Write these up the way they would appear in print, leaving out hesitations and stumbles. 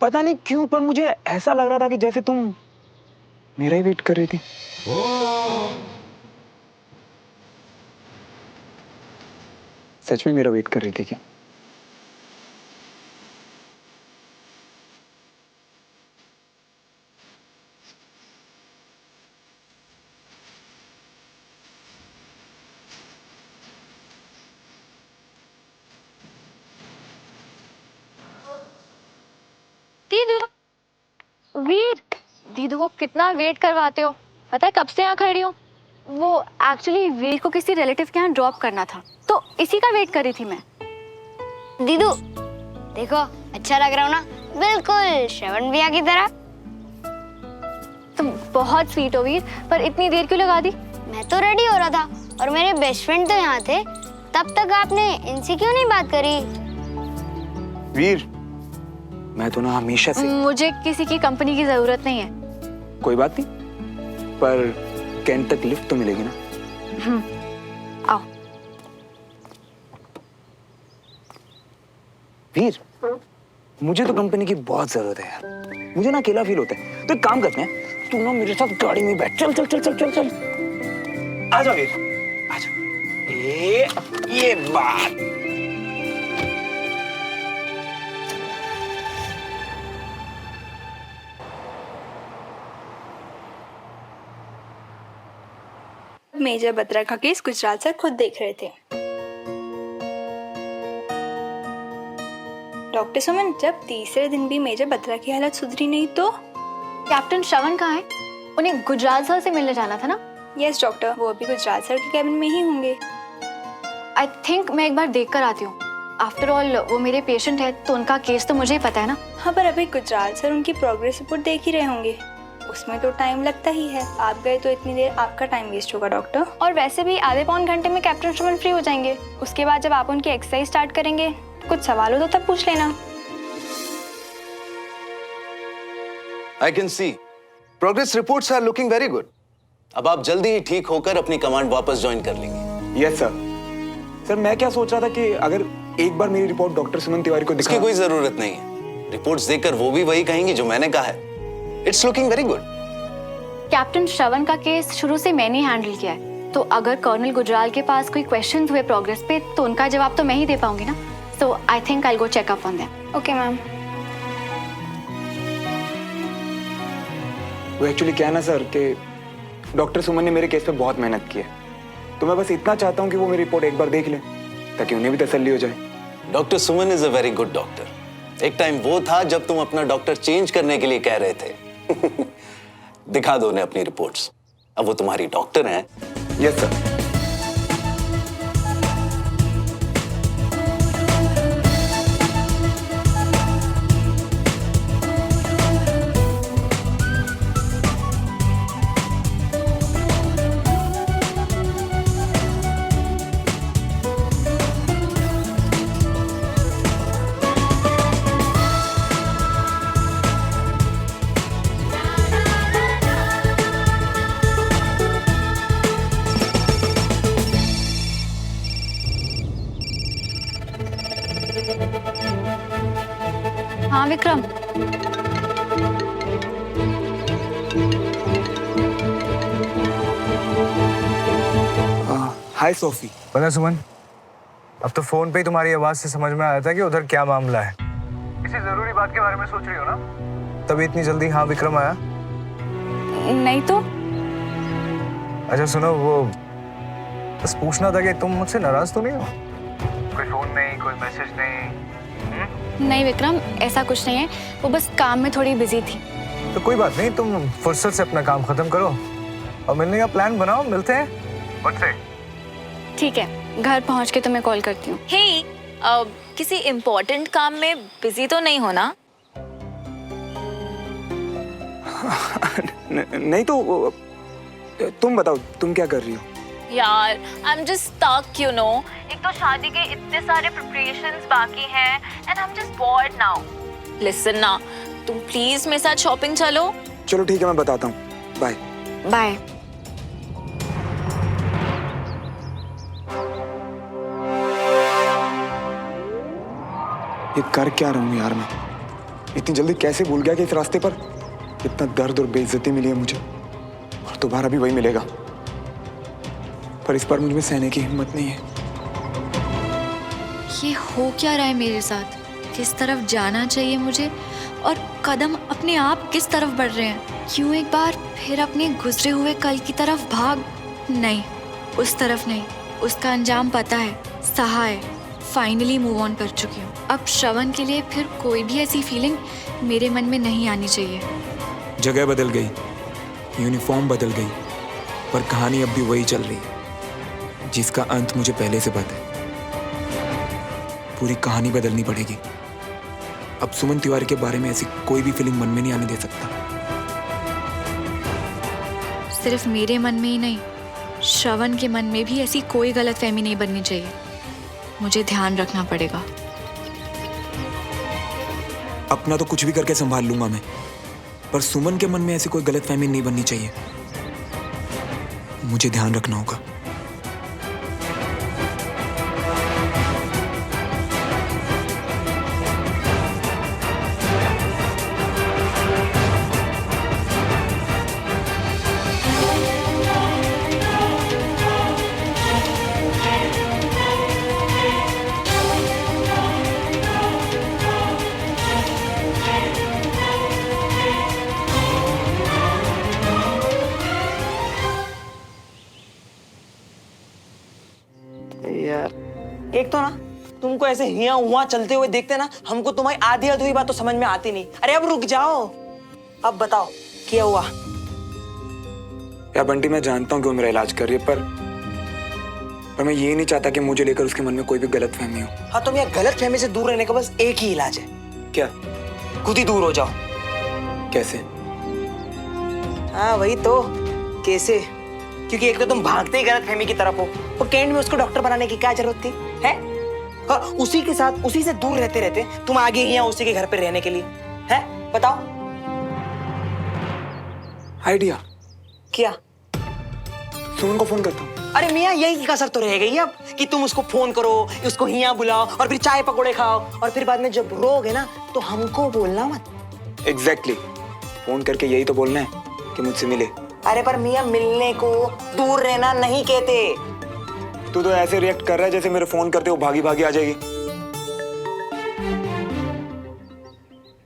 पता नहीं क्यों पर मुझे ऐसा लग रहा था कि जैसे तुम मेरा ही वेट कर रही थी। सच में मेरा वेट कर रही थी क्या? दीदू, वीर, दीदू को कितना वेट करवाते हो। पता है कब से यहाँ खड़ी हूँ। वो एक्चुअली वीर को किसी रिलेटिव के यहाँ ड्रॉप करना था, तो इसी का वेट कर रही थी मैं। दीदू देखो, अच्छा लग रहा हूँ ना, बिल्कुल श्रवण भैया की तरह। तुम बहुत स्वीट हो वीर, पर इतनी देर क्यों लगा दी? मैं तो रेडी हो रहा था और मेरे बेस्ट फ्रेंड तो यहाँ थे, तब तक आपने इनसे क्यों नहीं बात करी? वीर, मैं तो ना हमेशा से मुझे किसी की कंपनी की जरूरत नहीं है। कोई बात नहीं, पर कैंट तक लिफ्ट तो मिलेगी ना? आओ। वीर, मुझे तो कंपनी की बहुत जरूरत है यार। मुझे ना अकेला फील होता है, तो एक काम करते हैं, तू ना मेरे साथ गाड़ी में बैठ। चल चल चल चल चल चल। आजा वीर, आजा। ये बात। मेजर बत्रा का केस गुजरात सर खुद देख रहे थे। डॉक्टर सुमन, जब तीसरे दिन भी मेजर बत्रा की हालत सुधरी नहीं तो? कैप्टन श्रवण कहाँ है? उन्हें गुजरात सर से मिलने जाना था ना? यस डॉक्टर, वो अभी गुजरात सर के कैबिन में ही होंगे। आई थिंक मैं एक बार देख कर आती हूँ। आफ्टर ऑल वो मेरे पेशेंट है, तो उनका केस तो मुझे ही पता है ना। हाँ, पर अभी गुजरात सर उनकी प्रोग्रेस रिपोर्ट देख ही रहे होंगे, उसमें तो टाइम लगता ही है। आप गए तो इतनी देर आपका टाइम वेस्ट होगा डॉक्टर। और वैसे भी आधे पौन घंटे में कैप्टन श्रवण फ्री हो जाएंगे। उसके बाद जब आप उनकी एक्सरसाइज स्टार्ट करेंगे, कुछ सवाल हो तो तब पूछ लेना। I can see. Progress reports are looking very good. अब आप जल्दी ही ठीक होकर अपनी कमांड वापस ज्वाइन कर लेंगे। Yes sir. सर मैं क्या सोच रहा था कि अगर एक बार मेरी रिपोर्ट डॉक्टर सुमन तिवारी को दिखा। इसकी कोई जरूरत नहीं है। रिपोर्ट्स देखकर वो भी वही कहेंगी जो मैंने कहा है। It's looking very good. Captain Shravan का केस शुरू से मैंने ही हैंडल किया है, तो अगर कर्नल गुजराल के पास कोई क्वेश्चन हुए प्रोग्रेस पे, तो उनका जवाब तो मैं ही दे पाऊंगी ना। So I think I go check up on them. Okay ma'am. वो एक्चुअली क्या है ना सर कि डॉक्टर सुमन ने मेरे केस पे बहुत मेहनत की है, तो मैं बस इतना चाहता हूँ कि वो मेरी रिपोर्ट एक बार देख लें ताकि उन्हें भी तसल्ली हो जाए। Doctor Suman is a very good doctor. एक टाइम वो था जब तुम अपना डॉक्टर चेंज करने के लिए कह रहे थे। दिखा दो उन्हें अपनी रिपोर्ट्स। अब वो तुम्हारी डॉक्टर हैं। Yes sir. हाँ विक्रम। हाय सोफी। पता सुमन, अब तो फोन पे ही तुम्हारी आवाज से समझ में आया था कि उधर क्या मामला है। किसी जरूरी बात के बारे में सोच रही हो ना? तभी इतनी जल्दी हाँ विक्रम आया? नहीं तो। अच्छा सुनो, वो बस पूछना था कि तुम मुझसे नाराज तो नहीं हो? कोई फोन नहीं, कोई मैसेज नहीं? नहीं विक्रम, ऐसा कुछ नहीं है, वो बस काम में थोड़ी बिजी थी। तो कोई बात नहीं, तुम फुर्सत से अपना काम खत्म करो और मिलने का प्लान बनाओ, मिलते हैं। मुझसे ठीक है, घर पहुंच के तुम्हें कॉल करती हूँ। हे, किसी इम्पोर्टेंट काम में बिजी तो नहीं हो ना? नहीं तो तुम बताओ, तुम क्या कर रही हो? यार, I am just stuck, you know. एक तो शादी के इतने सारे प्रिपरेशंस बाकी हैं and I am just bored now. Listen ना, तुम प्लीज मेरे साथ शॉपिंग चलो। चलो ठीक है, मैं बताता हूँ। Bye bye. ये कर क्या रहा हूँ यार मैं? इतनी जल्दी कैसे भूल गया कि इस रास्ते पर इतना दर्द और बेइज्जती मिली है मुझे, और दोबारा भी वही मिलेगा। पर इस बार मुझ में सहने की हिम्मत नहीं है। ये हो क्या रहा है मेरे साथ? किस तरफ जाना चाहिए मुझे और कदम अपने आप किस तरफ बढ़ रहे हैं? क्यों एक बार फिर अपने गुजरे हुए कल की तरफ भाग? नहीं, उस तरफ नहीं। उसका अंजाम पता है, सहा है। फाइनली मूव ऑन कर चुकी हूँ। अब श्रवण के लिए फिर कोई भी ऐसी फीलिंग मेरे मन में नहीं आनी चाहिए। जगह बदल गई, यूनिफॉर्म बदल गई, पर कहानी अब भी वही चल रही है जिसका अंत मुझे पहले से पता है। पूरी कहानी बदलनी पड़ेगी। अब सुमन तिवारी के बारे में ऐसी कोई भी फीलिंग मन में नहीं आने दे सकता। सिर्फ मेरे मन में ही नहीं, श्रवण के मन में भी ऐसी कोई गलतफहमी नहीं बननी चाहिए। मुझे ध्यान रखना पड़ेगा। अपना तो कुछ भी करके संभाल लूंगा मैं, पर सुमन के मन में ऐसी कोई गलतफहमी नहीं बननी चाहिए। मुझे ध्यान रखना होगा। यार, एक तो ना तुमको ऐसे हिया हुआ चलते हुए देखते ना, हमको तुम्हारी आधी अधूरी बात तो समझ में आती नहीं। अरे अब रुक जाओ, अब बताओ क्या हुआ? यार बंटी, मैं जानता हूँ कि वो मेरा इलाज कर रही है, पर मैं ये नहीं चाहता कि मुझे लेकर उसके मन में कोई भी गलतफहमी हो। हाँ, तुम यार गलत फहमी से दूर रहने का बस एक ही इलाज है। क्या? खुद ही दूर हो जाओ। कैसे? हाँ वही तो, कैसे? क्योंकि एक तो तुम भागते ही गलत फहमी की तरफ हो, और कैंड में उसको डॉक्टर बनाने की क्या जरूरत थी है? और उसी के साथ उसी से दूर रहते रहते तुम आगे ही उसी के घर पे रहने के लिए है? बताओ। आइडिया क्या? सुमन को फोन करता हूँ। अरे मियाँ, यही कसर तो रह गई अब कि तुम उसको फोन करो, उसको हिया बुलाओ और फिर चाय पकौड़े खाओ, और फिर बाद में जब रोगे ना तो हमको बोलना मत। एग्जैक्टली, फोन करके यही तो बोलना है कि मुझसे मिले। अरे पर मियाँ, मिलने को दूर रहना नहीं कहते। तू तो ऐसे रिएक्ट कर रहा है जैसे मेरे फोन करते वो भागी भागी आ जाएगी।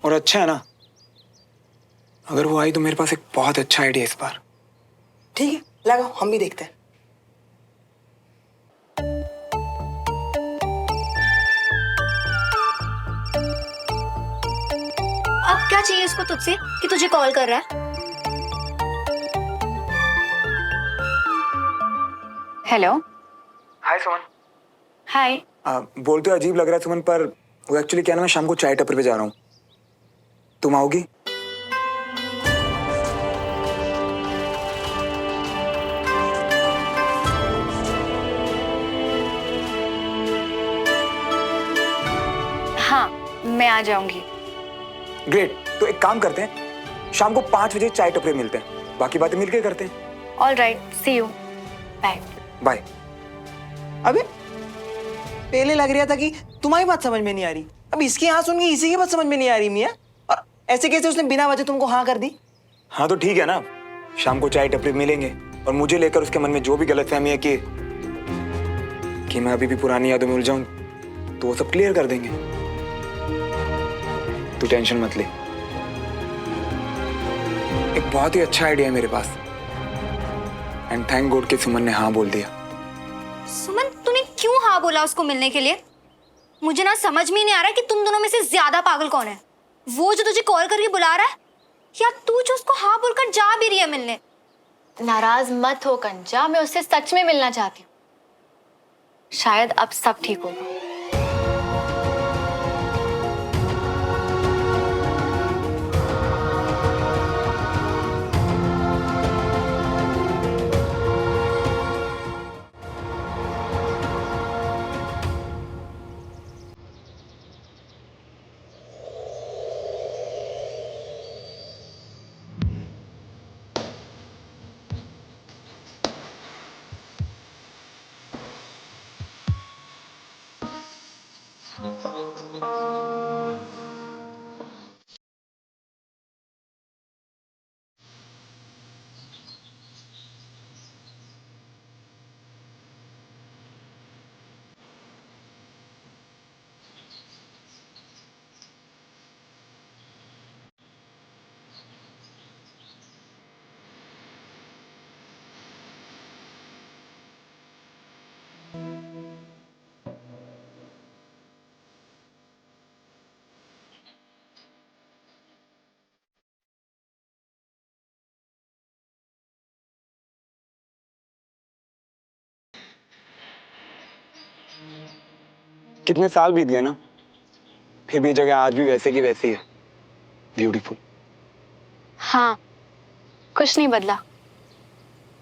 और अच्छा है ना, अगर वो आई तो मेरे पास एक बहुत अच्छा आइडिया इस बार। ठीक है, लगाओ, हम भी देखते हैं। अब क्या चाहिए इसको तुझसे कि तुझे कॉल कर रहा है? हेलो। हाय सुमन। हाय। बोलते हो अजीब लग रहा है सुमन, पर वो एक्चुअली क्या ना, मैं शाम को चाय टपरी पे जा रहा हूँ। तुम आओगी? हाँ, मैं आ जाऊंगी। ग्रेट, तो एक काम करते हैं, शाम को 5 बजे चाय टपरी मिलते हैं, बाकी बातें मिलके करते हैं। All right, see you. Bye. Bye. अबे पहले लग रहा था कि तुम्हारी बात समझ में नहीं आ रही, अब इसकी हाँ सुन के इसी की बात समझ में नहीं आ रही मियाँ। और ऐसे कैसे उसने बिना वजह तुमको हाँ कर दी? हाँ तो ठीक है ना, शाम को चाय टपरी मिलेंगे और मुझे लेकर उसके मन में जो भी गलतफहमी है कि मैं अभी भी पुरानी यादों में उलझा हूं, तो वो सब क्लियर कर देंगे। तू टेंशन मत ले, एक बहुत ही अच्छा आइडिया है मेरे पास। एंड थैंक गॉड कि सुमन ने हाँ बोल दिया। सुमन, तूने क्यों हाँ बोला उसको मिलने के लिए? मुझे ना समझ में नहीं आ रहा कि तुम दोनों में से ज्यादा पागल कौन है, वो जो तुझे कॉल करके बुला रहा है या तू जो उसको हाँ बोलकर जा भी रही है मिलने? नाराज मत हो कंचा, मैं उससे सच में मिलना चाहती हूँ। शायद अब सब ठीक होगा। कितने साल बीत गए ना, फिर भी ये जगह आज भी वैसे की वैसी है, ब्यूटीफुल। हाँ, कुछ नहीं बदला।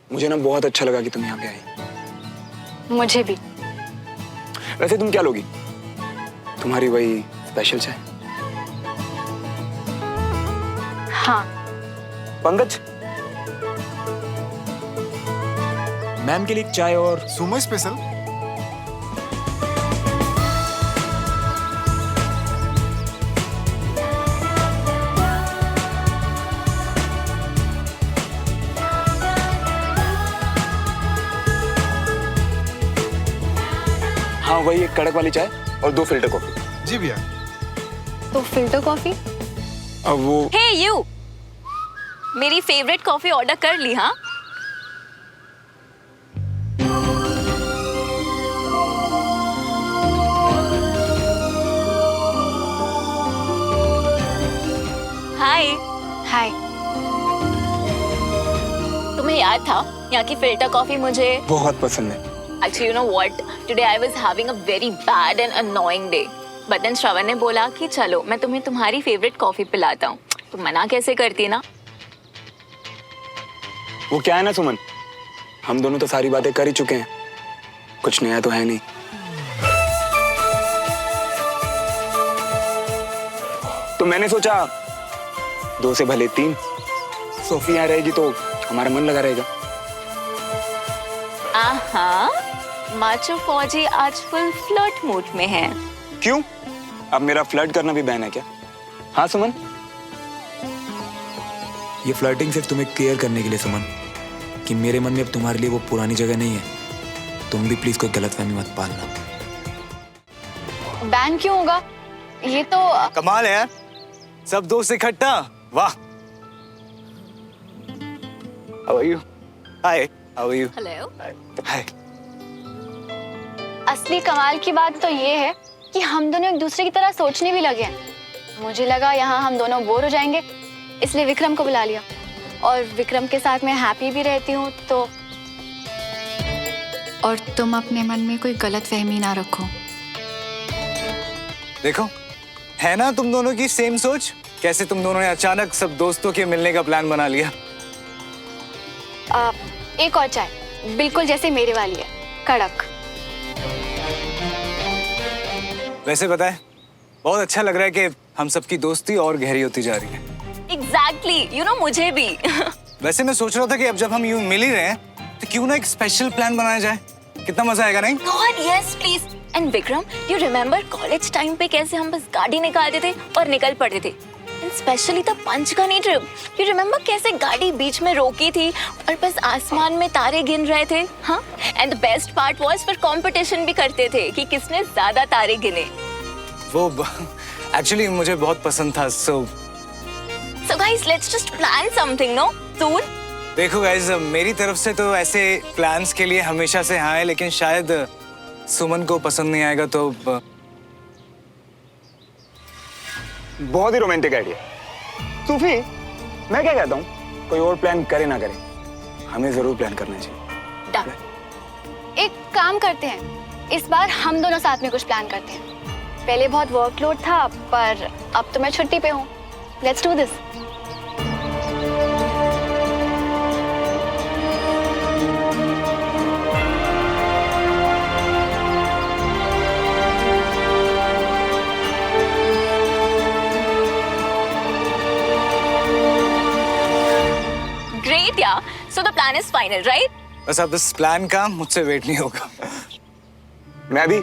मुझे ना बहुत अच्छा लगा कि तुम यहाँ पे आई। मुझे भी। वैसे तुम क्या लोगी? तुम्हारी वही स्पेशल चाय? हाँ। पंकज, मैम के लिए चाय और सुमो स्पेशल। हाँ वही एक कड़क वाली चाय और 2 फिल्टर कॉफी। जी भैया। तो फिल्टर कॉफी? अब वो हे यू, मेरी फेवरेट कॉफी ऑर्डर कर ली? हाँ, हाय। हाय। तुम्हें याद था यहाँ की फिल्टर कॉफी मुझे बहुत पसंद है। Actually, you know what? Today I was having a very bad and annoying day. But then श्रवण ने बोला कि चलो मैं तुम्हें तुम्हारी फेवरेट कॉफी पिलाता हूँ। तुम मना कैसे करती ना? वो क्या है ना सुमन, हम दोनों तो सारी बातें कर ही चुके हैं, कुछ नया तो है नहीं। तो मैंने सोचा 2 से भले 3, सोफी यहाँ रहेगी तो हमारा मन लगा रहेगा। आहा, माचो फौजी आज फुल फ्लर्ट मूड में है। क्यों? अब मेरा फ्लर्ट करना भी बैन है क्या? हाँ सुमन? ये फ्लर्टिंग सिर्फ तुम्हें क्लियर करने के लिए सुमन, कि मेरे मन में अब तुम्हारे लिए वो पुरानी जगह नहीं है। तुम भी प्लीज कोई गलतफहमी मत पालना। बैन क्यों होगा? ये तो कमाल है यार, सब दोस्त इकट्ठा, वाह। How are you? Hi, how are you? Hello. Hi. असली कमाल की बात तो ये है कि हम दोनों एक दूसरे की तरह सोचने भी लगे हैं। मुझे लगा यहाँ हम दोनों बोर हो जाएंगे, इसलिए विक्रम को बुला लिया। और विक्रम के साथ मैं हैप्पी भी रहती हूँ तो। और तुम अपने मन में कोई गलत फहमी ना रखो। देखो, है ना तुम दोनों की सेम सोच? कैसे तुम दोनों ने अचानक सब दोस्तों के मिलने का प्लान बना लिया। एक और चाय, बिल्कुल जैसे मेरे वाली है, कड़क। वैसे पता है, बहुत अच्छा लग रहा है कि हम सबकी दोस्ती और गहरी होती जा रही है। Exactly, you know मुझे भी। वैसे मैं सोच रहा था कि अब जब हम यूं मिल ही रहे हैं तो क्यों ना एक स्पेशल प्लान बनाया जाए, कितना मजा आएगा नहीं? God, yes, please. And Vikram, you remember college time पे कैसे हम बस गाड़ी निकालते थे और निकल पड़ते थे? And especially the Panchgani trip. You remember कैसे गाड़ी बीच में रोकी थी और बस आसमान में तारे गिन रहे थे? हाँ? And the best part was फिर कंपटीशन भी करते थे कि किसने ज्यादा तारे गिने। वो एक्चुअली मुझे बहुत पसंद था। So guys, let's just plan something, no? Soon? देखो गाइस, मेरी तरफ से तो ऐसे प्लान्स के लिए हमेशा से हाँ है, लेकिन शायद सुमन को पसंद नहीं आएगा तो बहुत ही रोमांटिक आइडिया। सूफी, मैं क्या कहता हूँ, कोई और प्लान करे ना करे, हमें जरूर प्लान करना चाहिए। Done. एक काम करते हैं, इस बार हम दोनों साथ में कुछ प्लान करते हैं। पहले बहुत वर्कलोड था, पर अब तो मैं छुट्टी पे हूँ। Let's do this. Great, yeah. So the plan is final, right? बस अब इस प्लान का मुझसे वेट नहीं होगा। मैं भी